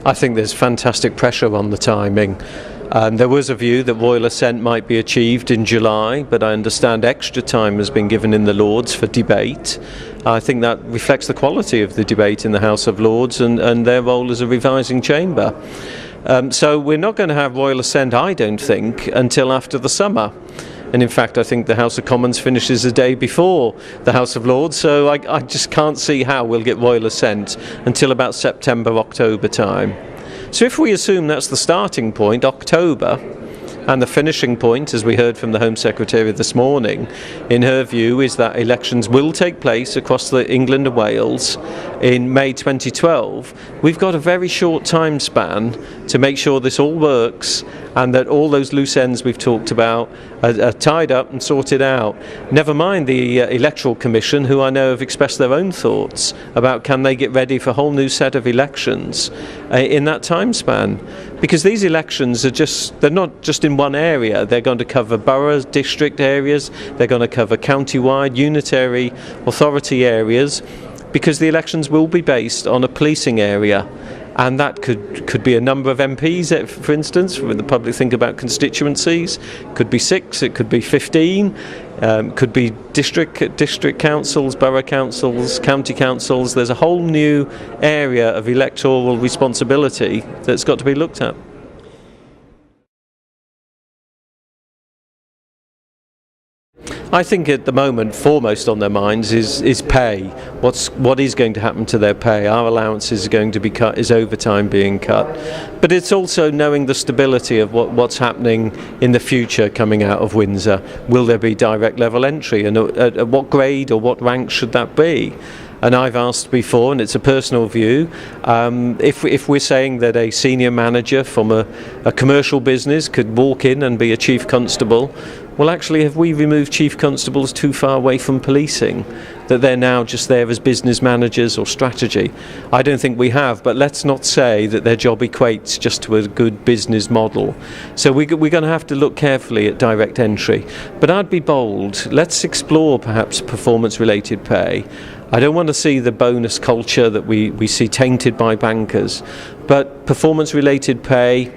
I think there's fantastic pressure on the timing. There was a view that royal assent might be achieved in July, but I understand extra time has been given in the Lords for debate. I think that reflects the quality of the debate in the House of Lords and their role as a revising chamber. So we're not going to have royal assent, I don't think, until after the summer. And in fact, I think the House of Commons finishes a day before the House of Lords, so I just can't see how we'll get royal assent until about September, October time. So if we assume that's the starting point, October, and the finishing point, as we heard from the Home Secretary this morning, in her view, is that elections will take place across England and Wales in May 2012. We've got a very short time span to make sure this all works and that all those loose ends we've talked about are tied up and sorted out. Never mind the Electoral Commission, who I know have expressed their own thoughts about can they get ready for a whole new set of elections in that time span. Because these elections they're not just in one area, they're going to cover boroughs, district areas, they're going to cover county-wide, unitary authority areas, because the elections will be based on a policing area. And that could be a number of MPs, for instance, when the public think about constituencies. It could be 6, it could be 15, could be district councils, borough councils, county councils. There's a whole new area of electoral responsibility that's got to be looked at. I think at the moment foremost on their minds is pay. What is going to happen to their pay? Our allowances are going to be cut, is overtime being cut? But it's also knowing the stability of what's happening in the future coming out of Windsor. Will there be direct level entry, and at what grade or what rank should that be? And I've asked before, and it's a personal view, if we're saying that a senior manager from a commercial business could walk in and be a chief constable, well, actually, have we removed chief constables too far away from policing, that they're now just there as business managers or strategy? I don't think we have, but let's not say that their job equates just to a good business model. So we're going to have to look carefully at direct entry. But I'd be bold. Let's explore perhaps performance-related pay. I don't want to see the bonus culture that we see tainted by bankers, but performance-related pay.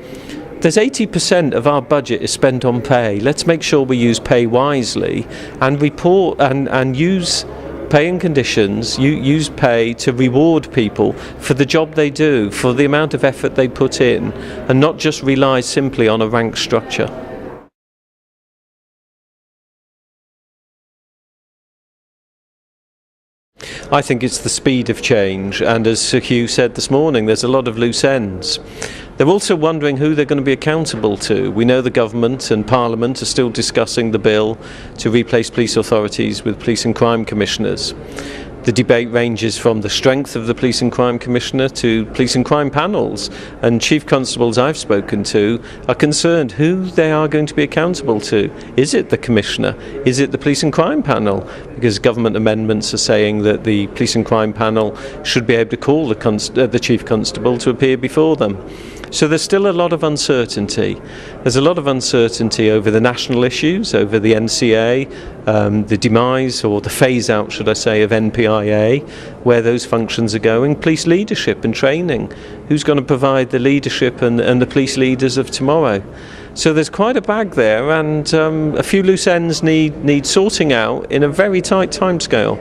There's 80% of our budget is spent on pay. Let's make sure we use pay wisely and report and use pay and conditions, use pay to reward people for the job they do, for the amount of effort they put in, and not just rely simply on a rank structure. I think it's the speed of change, and as Sir Hugh said this morning, there's a lot of loose ends. They're also wondering who they're going to be accountable to. We know the government and Parliament are still discussing the bill to replace police authorities with police and crime commissioners. The debate ranges from the strength of the police and crime commissioner to police and crime panels, and chief constables I've spoken to are concerned who they are going to be accountable to. Is it the commissioner? Is it the police and crime panel? Because government amendments are saying that the police and crime panel should be able to call the chief constable to appear before them. So there's still a lot of uncertainty. There's a lot of uncertainty over the national issues, over the NCA, the demise or the phase-out, should I say, of NPIA, where those functions are going, police leadership and training. Who's going to provide the leadership and the police leaders of tomorrow? So there's quite a bag there, and a few loose ends need sorting out in a very tight timescale.